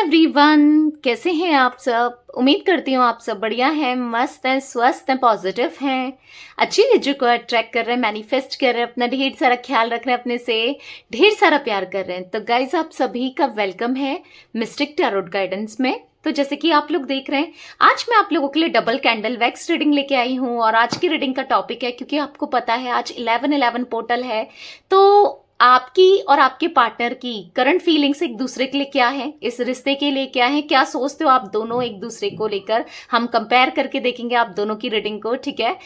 Everyone, कैसे हैं आप सब। उम्मीद करती हूँ आप सब बढ़िया हैं, मस्त हैं, स्वस्थ हैं, पॉजिटिव हैं, अच्छी एनर्जी को अट्रैक्ट कर रहे हैं, मैनिफेस्ट कर रहे हैं, अपना ढेर सारा ख्याल रख रहे हैं, अपने से ढेर सारा प्यार कर रहे हैं। तो गाइज आप सभी का वेलकम है मिस्टिक टैरोट गाइडेंस में। तो जैसे कि आप लोग देख रहे हैं, आज मैं आप लोगों के लिए डबल कैंडल वैक्स रीडिंग लेके आई हूँ। और आज की रीडिंग का टॉपिक है, क्योंकि आपको पता है आज 11/11 पोर्टल है, तो आपकी और आपके पार्टनर की करंट फीलिंग्स एक दूसरे के लिए क्या है, इस रिश्ते के लिए क्या है, क्या सोचते हो आप दोनों एक दूसरे को लेकर, हम कंपेयर करके देखेंगे आप दोनों की रीडिंग को। ठीक है,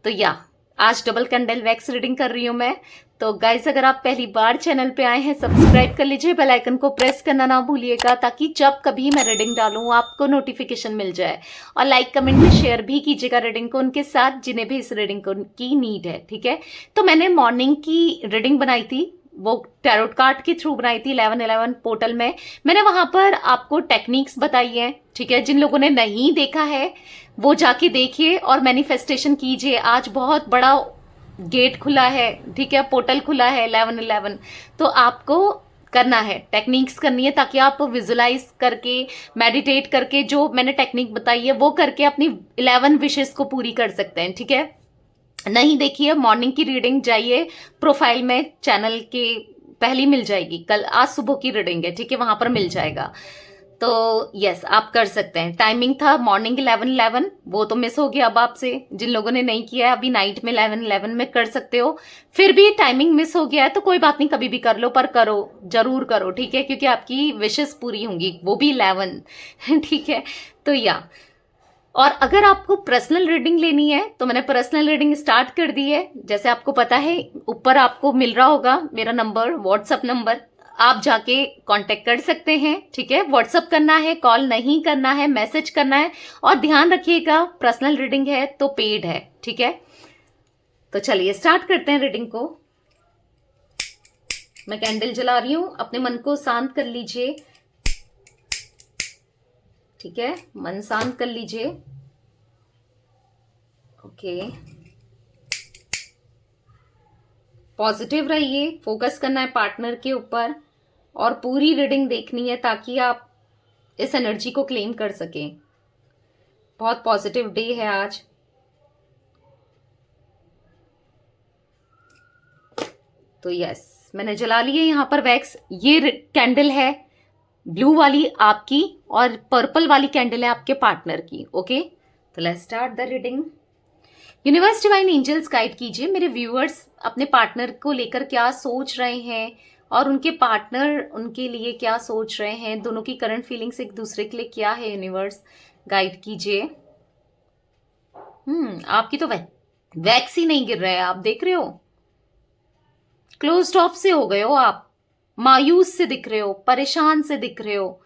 तो आज डबल कैंडल वैक्स रीडिंग कर रही हूं मैं। तो गाइस, अगर आप पहली बार चैनल पे आए हैं, सब्सक्राइब कर लीजिए, बेल आइकन को प्रेस करना ना भूलिएगा, ताकि जब कभी मैं रीडिंग डालूं आपको नोटिफिकेशन मिल जाए। और लाइक कमेंट में शेयर भी कीजिएगा रीडिंग को उनके साथ जिन्हें भी इस रीडिंग की नीड है। ठीक है, तो मैंने मॉर्निंग की रीडिंग बनाई थी, वो टैरोट कार्ड के थ्रू बनाई थी 11/11 पोर्टल में। मैंने वहां पर आपको टेक्निक्स बताई है। ठीक है, जिन लोगों ने नहीं देखा है वो जाके देखिए और मैनिफेस्टेशन कीजिए। आज बहुत बड़ा गेट खुला है, ठीक है, पोर्टल खुला है 11/11। तो आपको करना है, टेक्निक्स करनी है, ताकि आप विजुलाइज करके, मेडिटेट करके, जो मैंने टेक्निक बताई है वो करके अपनी 11 विशेस को पूरी कर सकते हैं। ठीक है, नहीं देखिए मॉर्निंग की रीडिंग, जाइए प्रोफाइल में, चैनल के पहली मिल जाएगी, कल आज सुबह की रीडिंग है। ठीक है, वहां पर मिल जाएगा। तो यस, आप कर सकते हैं। टाइमिंग था मॉर्निंग 11/11, वो तो मिस हो गया अब आपसे। जिन लोगों ने नहीं किया है अभी, नाइट में 11/11 में कर सकते हो। फिर भी टाइमिंग मिस हो गया है तो कोई बात नहीं, कभी भी कर लो, पर करो, जरूर करो। ठीक है, क्योंकि आपकी विशेस पूरी होंगी, वो भी 11। ठीक है, तो और अगर आपको पर्सनल रीडिंग लेनी है तो मैंने पर्सनल रीडिंग स्टार्ट कर दी है। जैसे आपको पता है, ऊपर आपको मिल रहा होगा मेरा नंबर, व्हाट्सएप नंबर, आप जाके कांटेक्ट कर सकते हैं। ठीक है, व्हाट्सएप करना है, कॉल नहीं करना है, मैसेज करना है। और ध्यान रखिएगा, पर्सनल रीडिंग है तो पेड है। ठीक है, तो चलिए स्टार्ट करते हैं रीडिंग को। मैं कैंडल जला रही हूं, अपने मन को शांत कर लीजिए। ठीक है, मन शांत कर लीजिए। ओके, पॉजिटिव रहिए, फोकस करना है पार्टनर के ऊपर, और पूरी रीडिंग देखनी है ताकि आप इस एनर्जी को क्लेम कर सकें। बहुत पॉजिटिव डे है आज। तो यस, मैंने जला ली है यहां पर वैक्स। ये कैंडल है ब्लू वाली आपकी, और पर्पल वाली कैंडल है आपके पार्टनर की। ओके, तो let's start the reading. Universe divine angels guide कीजिए मेरे व्यूअर्स अपने पार्टनर को लेकर क्या सोच रहे हैं, और उनके पार्टनर उनके लिए क्या सोच रहे हैं, दोनों की करंट फीलिंग्स एक दूसरे के लिए क्या है। यूनिवर्स गाइड कीजिए। आपकी तो वैक्स ही नहीं गिर रहा है, आप देख रहे हो, क्लोज्ड ऑफ से हो गए हो आप, मायूस से दिख रहे हो, परेशान से दिख रहे हो,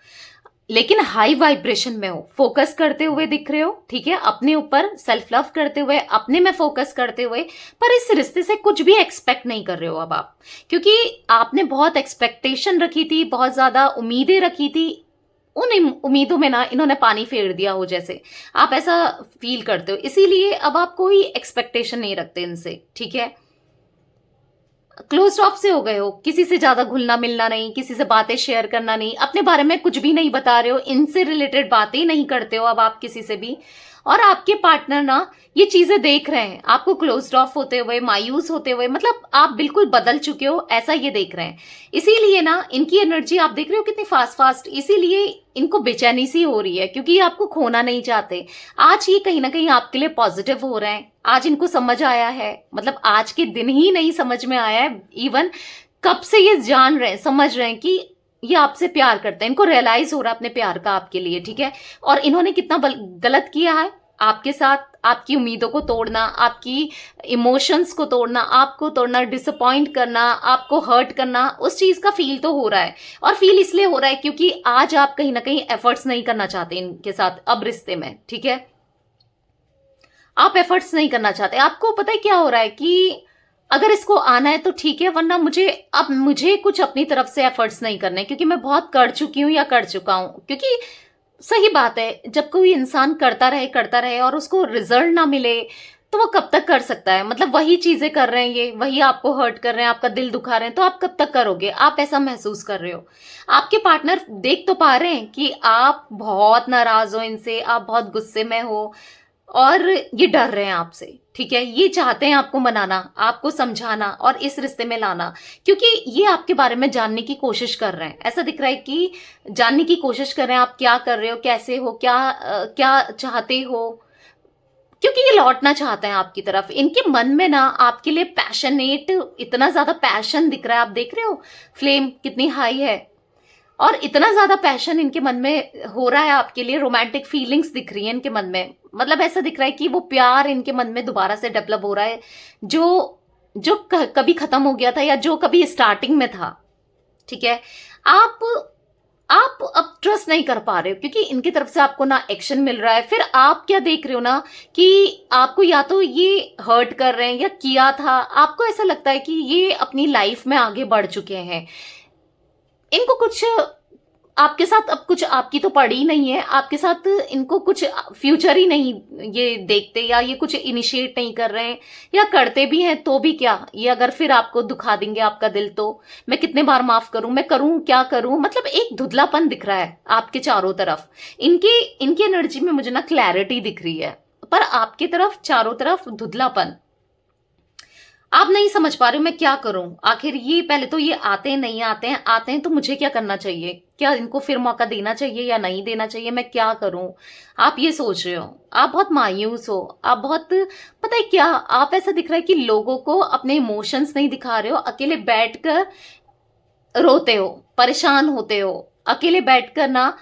लेकिन हाई वाइब्रेशन में हो, फोकस करते हुए दिख रहे हो। ठीक है, अपने ऊपर सेल्फ लव करते हुए, अपने में फोकस करते हुए, पर इस रिश्ते से कुछ भी एक्सपेक्ट नहीं कर रहे हो अब आप, क्योंकि आपने बहुत एक्सपेक्टेशन रखी थी, बहुत ज्यादा उम्मीदें रखी थी। उन उम्मीदों में ना इन्होंने पानी फेर दिया हो, जैसे आप ऐसा फील करते हो। इसीलिए अब आप कोई एक्सपेक्टेशन नहीं रखते इनसे। ठीक है, क्लोज ऑफ से हो गए हो, किसी से ज्यादा घुलना मिलना नहीं, किसी से बातें शेयर करना नहीं, अपने बारे में कुछ भी नहीं बता रहे हो, इनसे रिलेटेड बातें नहीं करते हो अब आप किसी से भी। और आपके पार्टनर ना ये चीजें देख रहे हैं, आपको क्लोज ऑफ होते हुए, मायूस होते हुए, मतलब आप बिल्कुल बदल चुके हो, ऐसा ये देख रहे हैं। इसीलिए ना इनकी एनर्जी आप देख रहे हो कितनी फास्ट फास्ट, इसीलिए इनको बेचैनी सी हो रही है, क्योंकि ये आपको खोना नहीं चाहते। आज ये कहीं ना कहीं आपके लिए पॉजिटिव हो रहे हैं। आज इनको समझ आया है, मतलब आज के दिन ही नहीं समझ में आया है, इवन कब से ये जान रहे हैं, समझ रहे हैं कि ये आपसे प्यार करते हैं। इनको रियलाइज हो रहा है अपने प्यार का आपके लिए। ठीक है, और इन्होंने कितना गलत किया है आपके साथ, आपकी उम्मीदों को तोड़ना, आपकी इमोशंस को तोड़ना, आपको तोड़ना, डिसअपॉइंट करना, आपको हर्ट करना, उस चीज का फील तो हो रहा है। और फील इसलिए हो रहा है क्योंकि आज आप कहीं ना कहीं एफर्ट्स नहीं करना चाहते इनके साथ अब रिश्ते में। ठीक है, आप एफर्ट्स नहीं करना चाहते। आपको पता है क्या हो रहा है कि अगर इसको आना है तो ठीक है, वरना मुझे कुछ अपनी तरफ से एफर्ट्स नहीं करने, क्योंकि मैं बहुत कर चुकी हूं या कर चुका हूं। क्योंकि सही बात है, जब कोई इंसान करता रहे और उसको रिजल्ट ना मिले तो वो कब तक कर सकता है? मतलब वही चीजें कर रहे हैं, ये वही आपको हर्ट कर रहे हैं, आपका दिल दुखा रहे हैं, तो आप कब तक करोगे? आप ऐसा महसूस कर रहे हो। आपके पार्टनर देख तो पा रहे हैं कि आप बहुत नाराज हो इनसे, आप बहुत गुस्से में हो, और ये डर रहे हैं आपसे, ठीक है? ये चाहते हैं आपको मनाना, आपको समझाना और इस रिश्ते में लाना, क्योंकि ये आपके बारे में जानने की कोशिश कर रहे हैं। ऐसा दिख रहा है कि जानने की कोशिश कर रहे हैं आप क्या कर रहे हो, कैसे हो, क्या चाहते हो, क्योंकि ये लौटना चाहते हैं आपकी तरफ। इनके मन में ना आपके लिए पैशनेट, इतना ज्यादा पैशन दिख रहा है। आप देख रहे हो फ्लेम कितनी हाई है, और इतना ज्यादा पैशन इनके मन में हो रहा है आपके लिए। रोमांटिक फीलिंग्स दिख रही है इनके मन में। मतलब ऐसा दिख रहा है कि वो प्यार इनके मन में दोबारा से डेवलप हो रहा है, जो जो कभी खत्म हो गया था, या जो कभी स्टार्टिंग में था, ठीक है? आप आप अब ट्रस्ट नहीं कर पा रहे हो, क्योंकि इनकी तरफ से आपको ना एक्शन मिल रहा है। फिर आप क्या देख रहे हो ना, कि आपको या तो ये हर्ट कर रहे हैं, या किया था। आपको ऐसा लगता है कि ये अपनी लाइफ में आगे बढ़ चुके हैं। इनको कुछ आपके साथ अब कुछ आपकी तो पड़ी नहीं है, आपके साथ इनको कुछ फ्यूचर ही नहीं ये देखते, या ये कुछ इनिशिएट नहीं कर रहे हैं, या करते भी हैं तो भी क्या, ये अगर फिर आपको दुखा देंगे आपका दिल, तो मैं कितने बार माफ करूं, मैं करूं क्या करूं? मतलब एक धुंधलापन दिख रहा है आपके चारों तरफ। इनकी इनकी एनर्जी में मुझे ना क्लैरिटी दिख रही है, पर आपकी तरफ चारों तरफ धुंधलापन। आप नहीं समझ पा रहे हो मैं क्या करूं आखिर। ये पहले तो ये आते हैं, नहीं आते हैं, आते हैं तो मुझे क्या करना चाहिए? क्या इनको फिर मौका देना चाहिए या नहीं देना चाहिए? मैं क्या करूं? आप ये सोच रहे हो। आप बहुत मायूस हो, आप बहुत, पता है क्या, आप ऐसा दिख रहा है कि लोगों को अपने इमोशंस नहीं दिखा रहे हो, अकेले बैठकर रोते हो, परेशान होते हो, अकेले बैठकर ना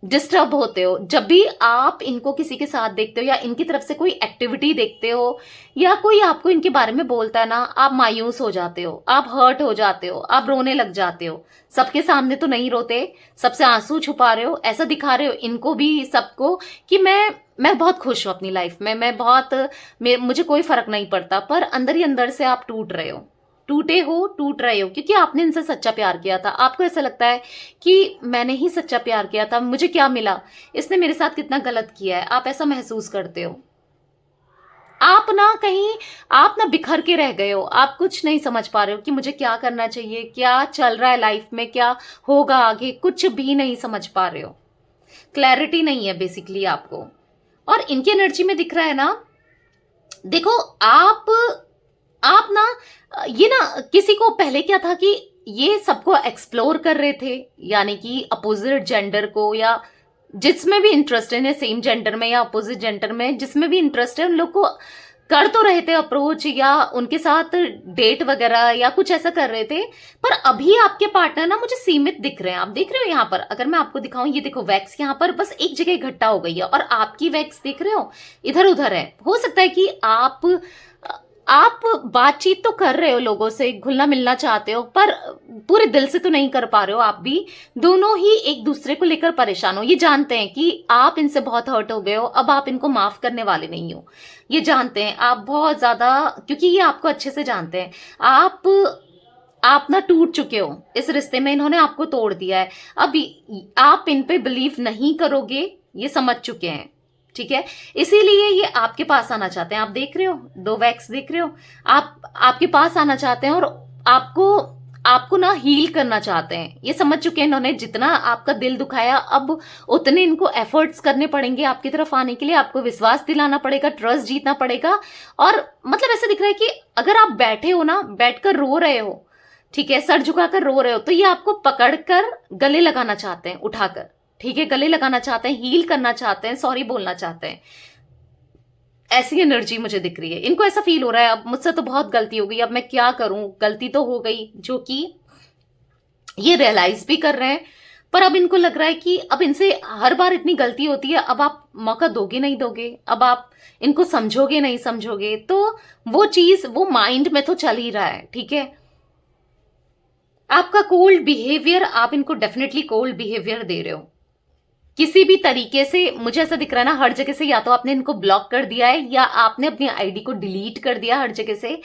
डिस्टर्ब होते हो। जब भी आप इनको किसी के साथ देखते हो, या इनकी तरफ से कोई एक्टिविटी देखते हो, या कोई आपको इनके बारे में बोलता है ना, आप मायूस हो जाते हो, आप हर्ट हो जाते हो, आप रोने लग जाते हो। सबके सामने तो नहीं रोते, सबसे आंसू छुपा रहे हो, ऐसा दिखा रहे हो इनको भी, सबको, कि मैं बहुत खुश हूं अपनी लाइफ में, मुझे कोई फर्क नहीं पड़ता। पर अंदर ही अंदर से आप टूट रहे हो, टूट रहे हो, क्योंकि आपने इनसे सच्चा प्यार किया था। आपको ऐसा लगता है कि मैंने ही सच्चा प्यार किया था, मुझे क्या मिला, इसने मेरे साथ कितना गलत किया है, आप ऐसा महसूस करते हो। आप ना बिखर के रह गए हो, आप कुछ नहीं समझ पा रहे हो कि मुझे क्या करना चाहिए, क्या चल रहा है लाइफ में, क्या होगा आगे, कुछ भी नहीं समझ पा रहे हो। क्लैरिटी नहीं है बेसिकली आपको। और इनकी एनर्जी में दिख रहा है ना, देखो आप ना, ये ना, किसी को पहले क्या था कि ये सबको एक्सप्लोर कर रहे थे, यानी कि अपोजिट जेंडर को, या जिसमें भी इंटरेस्ट है, सेम जेंडर में या अपोजिट जेंडर में, जिसमें भी इंटरेस्ट है, उन लोग को कर तो रहे थे अप्रोच, या उनके साथ डेट वगैरह या कुछ ऐसा कर रहे थे। पर अभी आपके पार्टनर ना मुझे सीमित दिख रहे हैं। आप देख रहे हो यहाँ पर, अगर मैं आपको दिखाऊं, ये देखो वैक्स यहाँ पर बस एक जगह इकट्ठा हो गई है, और आपकी वैक्स देख रहे हो इधर उधर है। हो सकता है कि आप बातचीत तो कर रहे हो, लोगों से घुलना मिलना चाहते हो, पर पूरे दिल से तो नहीं कर पा रहे हो। आप भी दोनों ही एक दूसरे को लेकर परेशान हो। ये जानते हैं कि आप इनसे बहुत हर्ट हो गए हो, अब आप इनको माफ करने वाले नहीं हो। ये जानते हैं आप बहुत ज्यादा, क्योंकि ये आपको अच्छे से जानते हैं। आप ना टूट चुके हो इस रिश्ते में, इन्होंने आपको तोड़ दिया है। अब आप इन पे बिलीव नहीं करोगे, ये समझ चुके हैं, ठीक है? इसीलिए ये आपके पास आना चाहते हैं। आप देख रहे हो, दो वैक्स देख रहे हो, आपके पास आना चाहते हैं, और आपको ना हील करना चाहते हैं। ये समझ चुके हैं इन्होंने जितना आपका दिल दुखाया, अब उतने इनको एफर्ट्स करने पड़ेंगे आपकी तरफ आने के लिए। आपको विश्वास दिलाना पड़ेगा, ट्रस्ट जीतना पड़ेगा। और मतलब ऐसा दिख रहा है कि अगर आप बैठे हो ना, बैठकर रो रहे हो, ठीक है, सर झुकाकर रो रहे हो, तो ये आपको पकड़कर गले लगाना चाहते हैं, उठाकर, ठीक है, गले लगाना चाहते हैं, हील करना चाहते हैं, सॉरी बोलना चाहते हैं। ऐसी एनर्जी मुझे दिख रही है। इनको ऐसा फील हो रहा है अब मुझसे तो बहुत गलती हो गई, अब मैं क्या करूं, गलती तो हो गई, जो कि ये रियलाइज भी कर रहे हैं। पर अब इनको लग रहा है कि अब इनसे हर बार इतनी गलती होती है, अब आप मौका दोगे नहीं दोगे, अब आप इनको समझोगे नहीं समझोगे, तो वो चीज वो माइंड में तो चल ही रहा है, ठीक है? आपका कोल्ड बिहेवियर, आप इनको डेफिनेटली कोल्ड बिहेवियर दे रहे हो किसी भी तरीके से। मुझे ऐसा दिख रहा है ना, हर जगह से या तो आपने इनको ब्लॉक कर दिया है, या आपने अपनी आईडी को डिलीट कर दिया हर जगह से,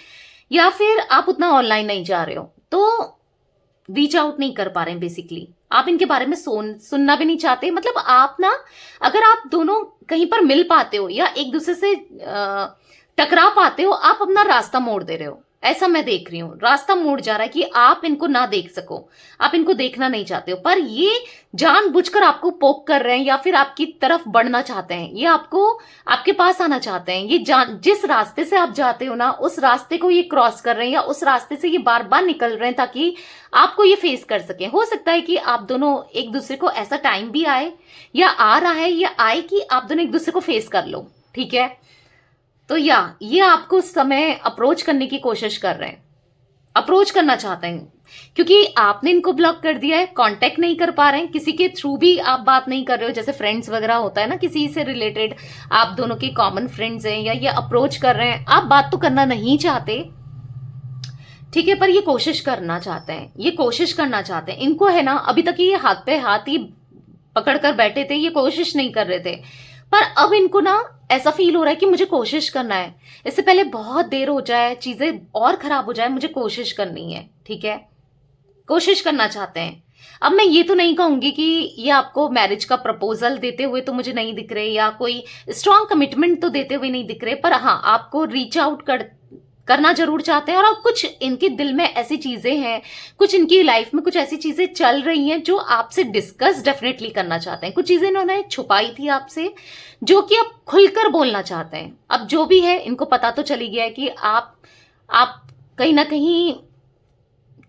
या फिर आप उतना ऑनलाइन नहीं जा रहे हो, तो रीच आउट नहीं कर पा रहे हैं। बेसिकली आप इनके बारे में सुनना भी नहीं चाहते। मतलब आप ना, अगर आप दोनों कहीं पर मिल पाते हो, या एक दूसरे से टकरा पाते हो, आप अपना रास्ता मोड़ दे रहे हो, ऐसा मैं देख रही हूं। रास्ता मोड़ जा रहा है कि आप इनको ना देख सको, आप इनको देखना नहीं चाहते हो, पर ये जानबूझकर आपको पोक कर रहे हैं या फिर आपकी तरफ बढ़ना चाहते हैं, ये आपको आपके पास आना चाहते हैं। ये जिस रास्ते से आप जाते हो ना, उस रास्ते को ये क्रॉस कर रहे हैं या उस रास्ते से ये बार बार निकल रहे हैं ताकि आपको ये फेस कर सके। हो सकता है कि आप दोनों एक दूसरे को, ऐसा टाइम भी आए या आ रहा है या आए कि आप दोनों एक दूसरे को फेस कर लो, ठीक है। तो या ये आपको उस समय अप्रोच करने की कोशिश कर रहे हैं, अप्रोच करना चाहते हैं, क्योंकि आपने इनको ब्लॉक कर दिया है, कांटेक्ट नहीं कर पा रहे हैं, किसी के थ्रू भी आप बात नहीं कर रहे हो, जैसे फ्रेंड्स वगैरह होता है ना, किसी से रिलेटेड आप दोनों के कॉमन फ्रेंड्स हैं या ये अप्रोच कर रहे हैं, आप बात तो करना नहीं चाहते, ठीक है, पर ये कोशिश करना चाहते हैं, ये कोशिश करना चाहते हैं। इनको है ना, अभी तक ये हाथ पे हाथ ही पकड़ कर बैठे थे, ये कोशिश नहीं कर रहे थे, पर अब इनको ना ऐसा फील हो रहा है कि मुझे कोशिश करना है, इससे पहले बहुत देर हो जाए, चीजें और खराब हो जाए, मुझे कोशिश करनी है, ठीक है, कोशिश करना चाहते हैं। अब मैं ये तो नहीं कहूंगी कि ये आपको मैरिज का प्रपोजल देते हुए तो मुझे नहीं दिख रहे, या कोई स्ट्रांग कमिटमेंट तो देते हुए नहीं दिख रहे, पर हाँ, आपको रीच आउट करना जरूर चाहते हैं। और अब कुछ इनके दिल में ऐसी चीजें हैं, कुछ इनकी लाइफ में कुछ ऐसी चीजें चल रही हैं जो आपसे डिस्कस डेफिनेटली करना चाहते हैं। कुछ चीजें इन्होंने छुपाई थी आपसे, जो कि अब खुलकर बोलना चाहते हैं। अब जो भी है, इनको पता तो चली गया है कि आप कहीं ना कहीं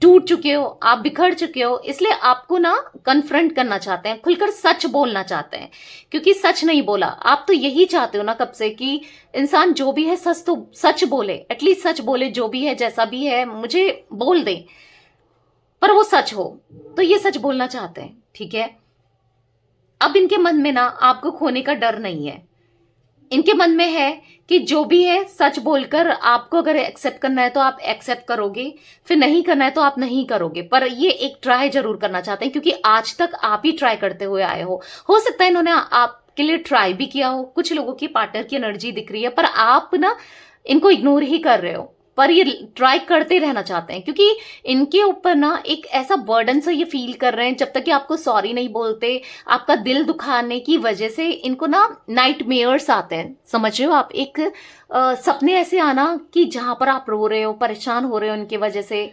टूट चुके हो, आप बिखर चुके हो, इसलिए आपको ना कन्फ्रंट करना चाहते हैं, खुलकर सच बोलना चाहते हैं, क्योंकि सच नहीं बोला। आप तो यही चाहते हो ना कब से कि इंसान जो भी है सच तो सच बोले, एटलीस्ट सच बोले, जो भी है जैसा भी है मुझे बोल दे, पर वो सच हो। तो ये सच बोलना चाहते हैं, ठीक है। अब इनके मन में ना आपको खोने का डर नहीं है, इनके मन में है कि जो भी है सच बोलकर आपको अगर एक्सेप्ट करना है तो आप एक्सेप्ट करोगे, फिर नहीं करना है तो आप नहीं करोगे, पर ये एक ट्राई जरूर करना चाहते हैं, क्योंकि आज तक आप ही ट्राई करते हुए आए हो सकता है इन्होंने आपके लिए ट्राई भी किया हो। कुछ लोगों की पार्टनर की एनर्जी दिख रही है, पर आप ना इनको इग्नोर ही कर रहे हो, पर ये ट्राई करते रहना चाहते हैं, क्योंकि इनके ऊपर ना एक ऐसा बर्डन सा ये फील कर रहे हैं, जब तक कि आपको सॉरी नहीं बोलते, आपका दिल दुखाने की वजह से इनको ना नाइटमेयर्स आते हैं, समझ रहे हो आप, एक सपने ऐसे आना कि जहां पर आप रो रहे हो, परेशान हो रहे हो, इनकी वजह से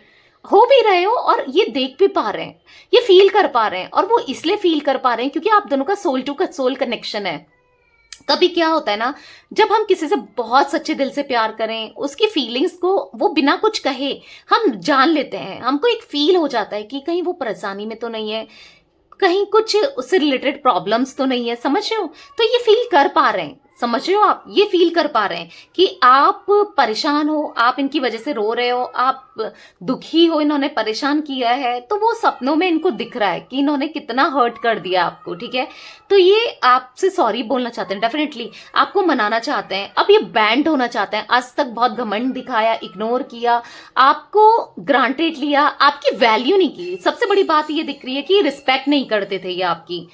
हो भी रहे हो, और ये देख भी पा रहे हैं, ये फील कर पा रहे हैं, और वो इसलिए फील कर पा रहे हैं क्योंकि आप दोनों का सोल टू सोल कनेक्शन है। कभी क्या होता है ना, जब हम किसी से बहुत सच्चे दिल से प्यार करें, उसकी फीलिंग्स को वो बिना कुछ कहे हम जान लेते हैं, हमको एक फील हो जाता है कि कहीं वो परेशानी में तो नहीं है, कहीं कुछ उससे रिलेटेड प्रॉब्लम्स तो नहीं है, समझ रहे हो। तो ये फील कर पा रहे हैं, समझ रहे हो आप, ये फील कर पा रहे हैं कि आप परेशान हो, आप इनकी वजह से रो रहे हो, आप दुखी हो, इन्होंने परेशान किया है, तो वो सपनों में इनको दिख रहा है कि इन्होंने कितना हर्ट कर दिया आपको, ठीक है। तो ये आपसे सॉरी बोलना चाहते हैं, डेफिनेटली आपको मनाना चाहते हैं, अब ये बैंड होना चाहते हैं। आज तक बहुत घमंड दिखाया, इग्नोर किया, आपको ग्रांटेड लिया, आपकी वैल्यू नहीं की। सबसे बड़ी बात ये दिख रही है कि रिस्पेक्ट नहीं करते थे ये आपकी।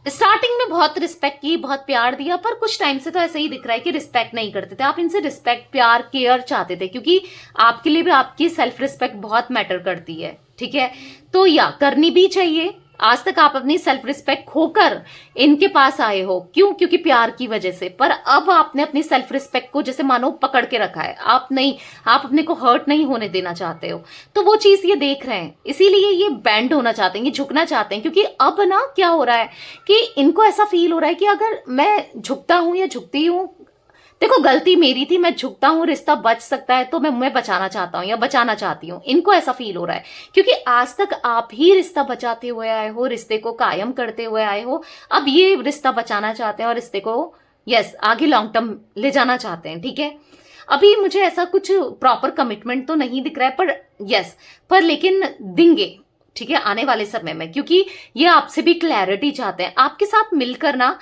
स्टार्टिंग में बहुत रिस्पेक्ट की, बहुत प्यार दिया, पर कुछ टाइम से तो ऐसे ही दिख रहा है कि रिस्पेक्ट नहीं करते थे। आप इनसे रिस्पेक्ट, प्यार, केयर चाहते थे, क्योंकि आपके लिए भी आपकी सेल्फ रिस्पेक्ट बहुत मैटर करती है, ठीक है। तो या करनी भी चाहिए। आज तक आप अपनी सेल्फ रिस्पेक्ट खोकर इनके पास आए हो, क्यों? क्योंकि प्यार की वजह से। पर अब आपने अपनी सेल्फ रिस्पेक्ट को जैसे मानो पकड़ के रखा है, आप अपने को हर्ट नहीं होने देना चाहते हो। तो वो चीज ये देख रहे हैं, इसीलिए ये बैंड होना चाहते हैं, ये झुकना चाहते हैं, क्योंकि अब ना क्या हो रहा है कि इनको ऐसा फील हो रहा है कि अगर मैं झुकता हूं या झुकती हूं, देखो गलती मेरी थी, मैं झुकता हूं, रिश्ता बच सकता है, तो मैं बचाना चाहता हूं या बचाना चाहती हूं। इनको ऐसा फील हो रहा है, क्योंकि आज तक आप ही रिश्ता बचाते हुए आए हो, रिश्ते को कायम करते हुए आए हो। अब ये रिश्ता बचाना चाहते हैं और रिश्ते को आगे लॉन्ग टर्म ले जाना चाहते हैं, ठीक है। अभी मुझे ऐसा कुछ प्रॉपर कमिटमेंट तो नहीं दिख रहा है, पर लेकिन देंगे, ठीक है, आने वाले समय में, क्योंकि ये आपसे भी क्लैरिटी चाहते हैं। आपके साथ मिलकर ना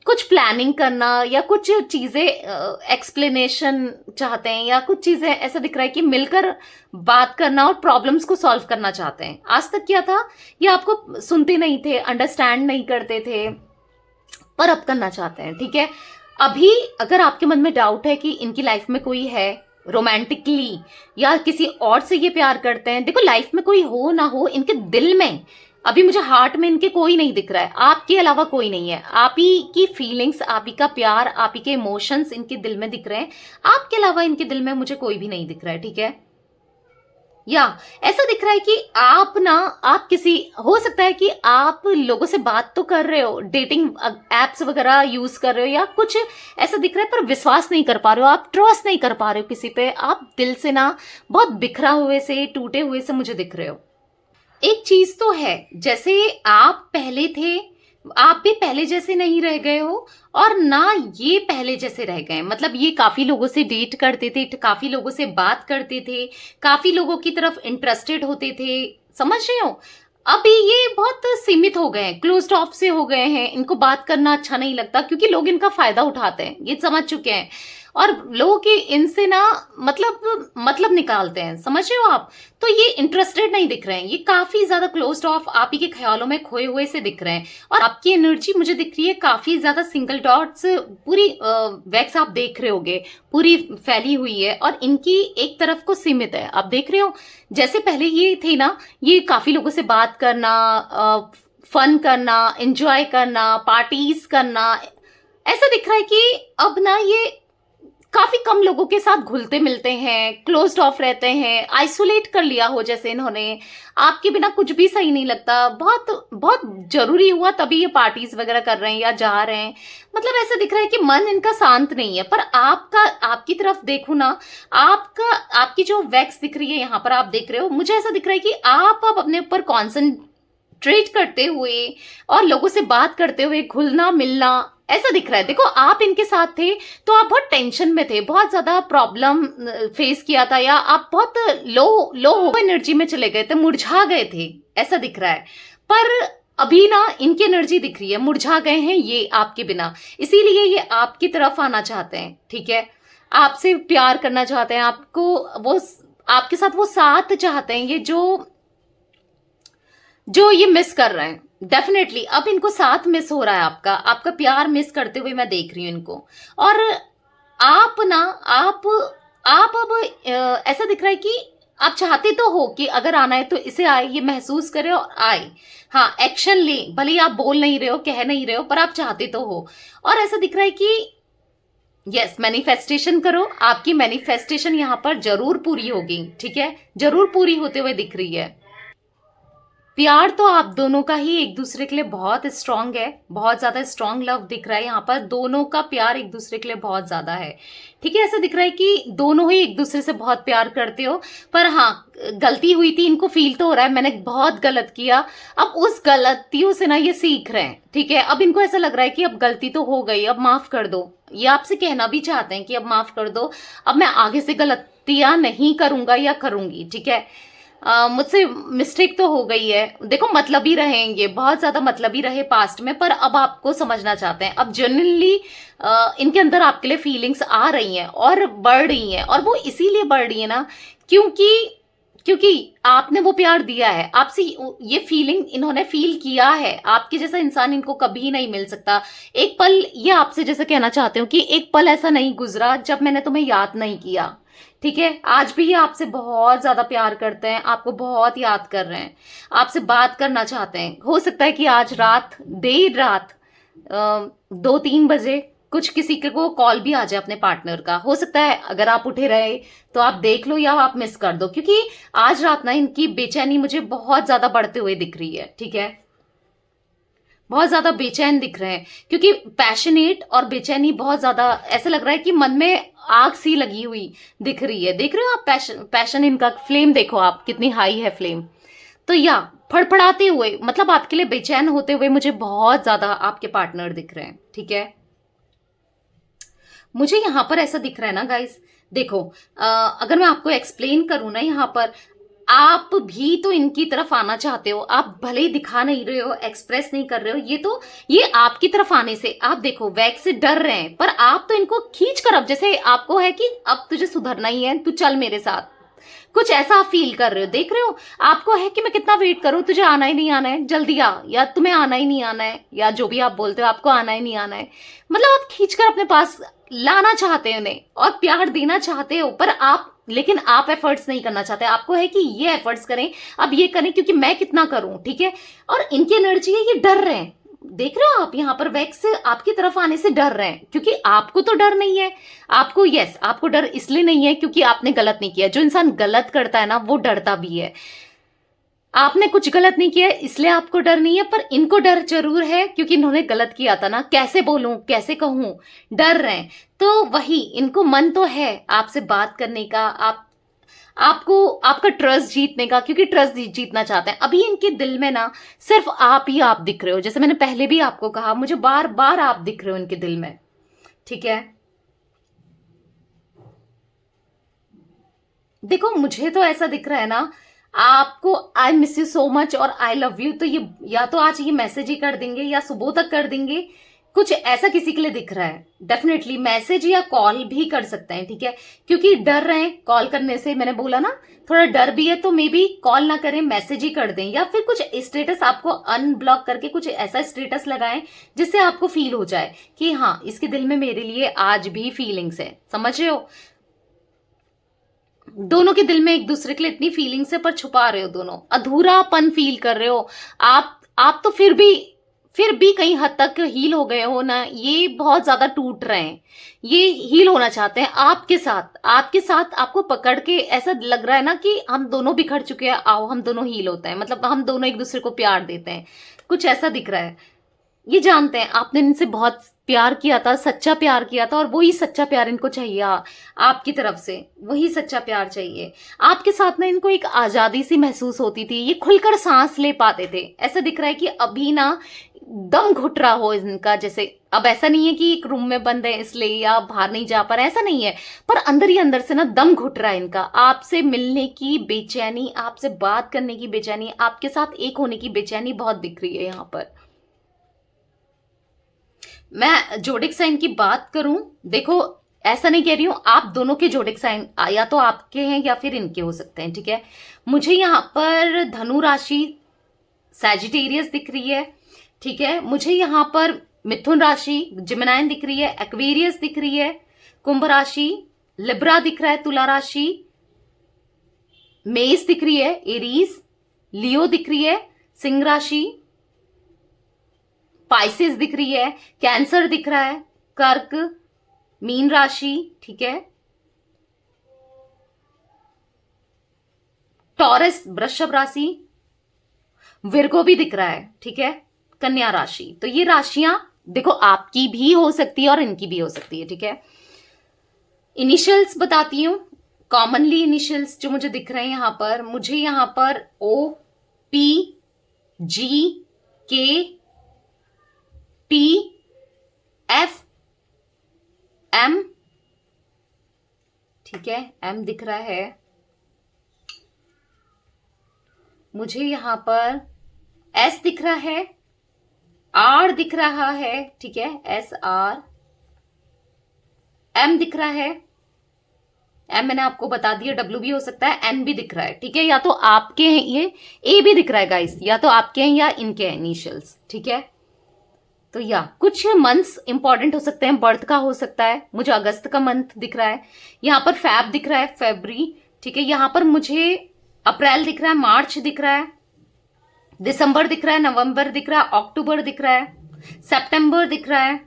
कुछ प्लानिंग करना या कुछ चीजें एक्सप्लेनेशन चाहते हैं, या कुछ चीजें ऐसा दिख रहा है कि मिलकर बात करना और प्रॉब्लम्स को सॉल्व करना चाहते हैं। आज तक क्या था, ये आपको सुनते नहीं थे, अंडरस्टैंड नहीं करते थे, पर अब करना चाहते हैं, ठीक है। अभी अगर आपके मन में डाउट है कि इनकी लाइफ में कोई है रोमांटिकली या किसी और से ये प्यार करते हैं, देखो लाइफ में कोई हो ना हो, इनके दिल में अभी मुझे हार्ट में इनके कोई नहीं दिख रहा है, आपके अलावा कोई नहीं है। आप ही की फीलिंग्स, आप ही का प्यार, आप ही के इमोशंस इनके दिल में दिख रहे हैं। आपके अलावा इनके दिल में मुझे कोई भी नहीं दिख रहा है, ठीक है। या ऐसा दिख रहा है कि आप ना, आप किसी, हो सकता है कि आप लोगों से बात तो कर रहे हो, डेटिंग एप्स वगैरह यूज कर रहे हो या कुछ ऐसा दिख रहा है, पर विश्वास नहीं कर पा रहे हो, आप ट्रस्ट नहीं कर पा रहे हो किसी पे। आप दिल से ना बहुत बिखरा हुए से, टूटे हुए से मुझे दिख रहे हो। एक चीज तो है, जैसे आप पहले थे, आप भी पहले जैसे नहीं रह गए हो और ना ये पहले जैसे रह गए। मतलब ये काफी लोगों से डेट करते थे, काफी लोगों से बात करते थे, काफी लोगों की तरफ इंटरेस्टेड होते थे, समझ रहे हो। अभी ये बहुत सीमित हो गए हैं, क्लोज्ड ऑफ से हो गए हैं, इनको बात करना अच्छा नहीं लगता क्योंकि लोग इनका फायदा उठाते हैं, ये समझ चुके हैं। और लोग की इनसे ना मतलब निकालते हैं, समझ रहे हो आप। तो ये इंटरेस्टेड नहीं दिख रहे हैं, ये काफी ज्यादा क्लोज्ड ऑफ, आप ही के ख्यालों में खोए हुए से दिख रहे हैं। और आपकी एनर्जी मुझे दिख रही है काफी ज्यादा सिंगल डॉट्स, पूरी वैक्स आप देख रहे होगे पूरी फैली हुई है और इनकी एक तरफ को सीमित है, आप देख रहे हो। जैसे पहले ये थे ना, ये काफी लोगों से बात करना, फन करना, एंजॉय करना, पार्टीज करना, ऐसा दिख रहा है कि अब ना ये काफी कम लोगों के साथ घुलते मिलते हैं, क्लोज्ड ऑफ रहते हैं, आइसोलेट कर लिया हो जैसे इन्होंने। आपके बिना कुछ भी सही नहीं लगता, बहुत बहुत जरूरी हुआ तभी ये पार्टीज वगैरह कर रहे हैं या जा रहे हैं। मतलब ऐसा दिख रहा है कि मन इनका शांत नहीं है। पर आपका, आपकी तरफ देखो ना, आपका, आपकी जो वैक्स दिख रही है यहाँ पर आप देख रहे हो, मुझे ऐसा दिख रहा है कि आप अब अपने ऊपर कॉन्सेंट्रेट करते हुए और लोगों से बात करते हुए, घुलना मिलना, ऐसा दिख रहा है। देखो आप इनके साथ थे तो आप बहुत टेंशन में थे, बहुत ज्यादा प्रॉब्लम फेस किया था, या आप बहुत लो एनर्जी में चले गए थे, मुरझा गए थे, ऐसा दिख रहा है। पर अभी ना इनकी एनर्जी दिख रही है, मुरझा गए हैं ये आपके बिना, इसीलिए ये आपकी तरफ आना चाहते हैं, ठीक है। आपसे प्यार करना चाहते हैं, आपको वो, आपके साथ वो साथ चाहते हैं, ये जो ये मिस कर रहे हैं। डेफिनेटली अब इनको साथ मिस हो रहा है, आपका आपका प्यार मिस करते हुए मैं देख रही हूँ इनको। और आप ना, आप अब ऐसा दिख रहा है कि आप चाहते तो हो कि अगर आना है तो इसे आए, ये महसूस करे और आए, हाँ एक्शन ले, भले ही आप बोल नहीं रहे हो, कह नहीं रहे हो, पर आप चाहते तो हो। और ऐसा दिख रहा है कि यस, मैनिफेस्टेशन करो, आपकी मैनिफेस्टेशन यहाँ पर जरूर पूरी होगी, ठीक है, जरूर पूरी होते हुए दिख रही है। प्यार तो आप दोनों का ही एक दूसरे के लिए बहुत स्ट्रांग है, बहुत ज्यादा स्ट्रांग लव दिख रहा है यहाँ पर, दोनों का प्यार एक दूसरे के लिए बहुत ज्यादा है, ठीक है। ऐसा दिख रहा है कि दोनों ही एक दूसरे से बहुत प्यार करते हो। पर हाँ, गलती हुई थी, इनको फील तो हो रहा है मैंने बहुत गलत किया, अब उस गलतियों से ना ये सीख रहे हैं, ठीक है। अब इनको ऐसा लग रहा है कि अब गलती तो हो गई, अब माफ कर दो, ये आपसे कहना भी चाहते हैं कि अब माफ कर दो, अब मैं आगे से गलतियां नहीं करूंगा या करूंगी, ठीक है। मुझसे मिस्टेक तो हो गई है। देखो मतलबी रहेंगे, बहुत ज्यादा मतलबी रहे पास्ट में, पर अब आपको समझना चाहते हैं, अब जेन्युइनली इनके अंदर आपके लिए फीलिंग्स आ रही हैं और बढ़ रही हैं। और वो इसीलिए बढ़ रही है ना क्योंकि आपने वो प्यार दिया है, आपसे ये फीलिंग इन्होंने फील किया है। आपके जैसा इंसान इनको कभी नहीं मिल सकता। एक पल, ये आपसे जैसे कहना चाहते हो कि एक पल ऐसा नहीं गुजरा जब मैंने तुम्हें याद नहीं किया, ठीक है। आज भी ये आपसे बहुत ज्यादा प्यार करते हैं, आपको बहुत याद कर रहे हैं, आपसे बात करना चाहते हैं। हो सकता है कि आज रात, देर रात 2-3 बजे कुछ किसी को कॉल भी आ जाए अपने पार्टनर का, हो सकता है। अगर आप उठे रहे तो आप देख लो या आप मिस कर दो, क्योंकि आज रात ना इनकी बेचैनी मुझे बहुत ज्यादा बढ़ते हुए दिख रही है, ठीक है। बहुत ज्यादा बेचैन दिख रहे हैं, क्योंकि पैशनेट और बेचैनी बहुत ज्यादा, ऐसा लग रहा है कि मन में आग सी लगी हुई दिख रही है। देख रहे हो आप पैशन इनका, फ्लेम देखो आप कितनी हाई है फ्लेम। तो या फड़फड़ाते हुए, मतलब आपके लिए बेचैन होते हुए मुझे बहुत ज्यादा आपके पार्टनर दिख रहे हैं, ठीक है। मुझे यहां पर ऐसा दिख रहा है ना गाइस, देखो अगर मैं आपको एक्सप्लेन करूं ना, यहाँ पर आप भी तो इनकी तरफ आना चाहते हो, आप भले ही दिखा नहीं रहे हो, एक्सप्रेस नहीं कर रहे हो, ये आपकी तरफ आने से, आप देखो वैक्स से डर रहे हैं, पर आप तो इनको खींच कर, अब जैसे आपको है कि अब तुझे सुधरना ही है, तू चल मेरे साथ, कुछ ऐसा आप फील कर रहे हो, देख रहे हो। आपको है कि मैं कितना वेट करूं, तुझे आना ही नहीं आना है, जल्दी आ, या तुम्हें आना ही नहीं आना है, या जो भी आप बोलते हो, आपको आना ही नहीं आना है। मतलब आप खींचकर अपने पास लाना चाहते हो उन्हें और प्यार देना चाहते हो, पर आप लेकिन आप एफर्ट्स नहीं करना चाहते, आपको है कि ये एफर्ट्स करें, अब ये करें क्योंकि मैं कितना करूं, ठीक है। और इनकी एनर्जी है, ये डर रहे हैं, देख रहे हो आप यहाँ पर वैक्स से आपकी तरफ आने से डर रहे हैं, क्योंकि आपको तो डर नहीं है, आपको आपको डर इसलिए नहीं है क्योंकि आपने गलत नहीं किया। जो इंसान गलत करता है ना वो डरता भी है। आपने कुछ गलत नहीं किया इसलिए आपको डर नहीं है, पर इनको डर जरूर है क्योंकि इन्होंने गलत किया था ना, कैसे बोलूं कैसे कहूं, डर रहे हैं। तो वही, इनको मन तो है आपसे बात करने का, आपको आपका ट्रस्ट जीतने का, क्योंकि ट्रस्ट जीतना चाहते हैं। अभी इनके दिल में ना सिर्फ आप ही आप दिख रहे हो, जैसे मैंने पहले भी आपको कहा, मुझे बार बार आप दिख रहे हो इनके दिल में, ठीक है। देखो मुझे तो ऐसा दिख रहा है ना, आपको I miss you so much और आई लव यू, तो ये या तो आज ये मैसेज ही कर देंगे या सुबह तक कर देंगे, कुछ ऐसा किसी के लिए दिख रहा है। डेफिनेटली मैसेज या कॉल भी कर सकते हैं, ठीक है, क्योंकि डर रहे हैं कॉल करने से। मैंने बोला ना थोड़ा डर भी है, तो मे बी कॉल ना करें, मैसेज ही कर दें, या फिर कुछ स्टेटस आपको अनब्लॉक करके कुछ ऐसा स्टेटस लगाएं जिससे आपको फील हो जाए कि हाँ इसके दिल में मेरे लिए आज भी फीलिंग्स है। समझ रहे हो, दोनों के दिल में एक दूसरे के लिए इतनी फीलिंग्स है, पर छुपा रहे हो, दोनों अधूरापन फील कर रहे हो आप तो फिर भी कहीं हद तक हील हो गए हो ना, ये बहुत ज्यादा टूट रहे हैं, ये हील होना चाहते हैं आपके साथ आपको पकड़ के ऐसा लग रहा है ना कि हम दोनों बिखर चुके हैं, आओ हम दोनों हील होते हैं, मतलब हम दोनों एक दूसरे को प्यार देते हैं, कुछ ऐसा दिख रहा है। ये जानते हैं आपने इनसे बहुत प्यार किया था, सच्चा प्यार किया था, और वही सच्चा प्यार इनको चाहिए आपकी तरफ से, वही सच्चा प्यार चाहिए। आपके साथ ना इनको एक आजादी सी महसूस होती थी, ये खुलकर सांस ले पाते थे। ऐसा दिख रहा है कि अभी ना दम घुट रहा हो इनका, जैसे अब ऐसा नहीं है कि एक रूम में बंद है इसलिए या बाहर नहीं जा पा रहा, ऐसा नहीं है, पर अंदर ही अंदर से ना दम घुट रहा है इनका, आपसे मिलने की बेचैनी, आपसे बात करने की बेचैनी, आपके साथ एक होने की बेचैनी बहुत दिख रही है यहाँ पर। मैं जोडिक साइन की बात करूं, देखो ऐसा नहीं कह रही हूं आप दोनों के जोडिक साइन या तो आपके हैं या फिर इनके हो सकते हैं, ठीक है। मुझे यहां पर धनु राशि सैजिटेरियस दिख रही है, ठीक है। मुझे यहां पर मिथुन राशि जिमिनाइन दिख रही है, एक्वेरियस दिख रही है, कुंभ राशि, लिब्रा दिख रहा है, तुला राशि, मेष दिख रही है, एरीज, लियो दिख रही है, सिंह राशि, पाइसेस दिख रही है, कैंसर दिख रहा है, कर्क, मीन राशि, ठीक है, टॉरस वृषभ राशि, विर्गो भी दिख रहा है, ठीक है, कन्या राशि। तो ये राशियां देखो आपकी भी हो सकती है और इनकी भी हो सकती है, ठीक है। इनिशियल्स बताती हूं, कॉमनली इनिशियल्स जो मुझे दिख रहे हैं यहां पर, मुझे यहां पर ओ, पी, जी, के, टी, एफ, एम, ठीक है, एम दिख रहा है, मुझे यहां पर एस दिख रहा है, आर दिख रहा है, ठीक है, एस आर, एम दिख रहा है, एम मैंने आपको बता दिया, डब्ल्यू भी हो सकता है, एन भी दिख रहा है, ठीक है, या तो आपके हैं ये, ए भी दिख रहा है गाइस, या तो आपके हैं या इनके हैं इनिशियल्स, ठीक है। तो या कुछ मंथ्स इंपॉर्टेंट हो सकते हैं, बर्थ का हो सकता है, मुझे अगस्त का मंथ दिख रहा है, यहां पर फैब दिख रहा है, फरवरी, ठीक है, यहां पर मुझे अप्रैल दिख रहा है, मार्च दिख रहा है, दिसंबर दिख रहा है, नवंबर दिख रहा है, अक्टूबर दिख रहा है, सितंबर दिख रहा है,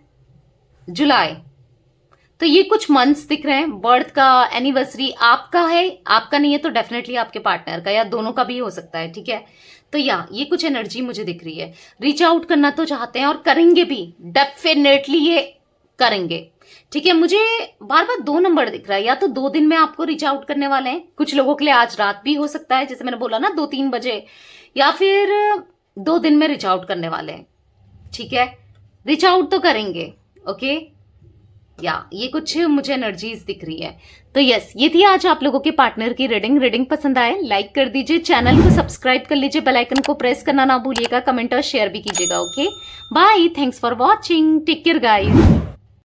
जुलाई। तो ये कुछ मंथ्स दिख रहे हैं। बर्थ का, एनिवर्सरी आपका है, आपका नहीं है तो डेफिनेटली आपके पार्टनर का या दोनों का भी हो सकता है, ठीक है। तो या ये कुछ एनर्जी मुझे दिख रही है, रीच आउट करना तो चाहते हैं और करेंगे भी, डेफिनेटली ये करेंगे, ठीक है। मुझे बार बार 2 नंबर दिख रहा है, या तो 2 दिन में आपको रीच आउट करने वाले हैं, कुछ लोगों के लिए आज रात भी हो सकता है, जैसे मैंने बोला ना 2-3 बजे, या फिर 2 दिन में रीच आउट करने वाले हैं, ठीक है। रीच आउट तो करेंगे, ओके। या ये कुछ मुझे एनर्जीज दिख रही है। तो यस, ये थी आज आप लोगों के पार्टनर की रीडिंग पसंद आए लाइक कर दीजिए, चैनल को सब्सक्राइब कर लीजिए, बेल आइकन को प्रेस करना ना भूलिएगा, कमेंट और शेयर भी कीजिएगा, okay. Bye, thanks for watching, take care guys.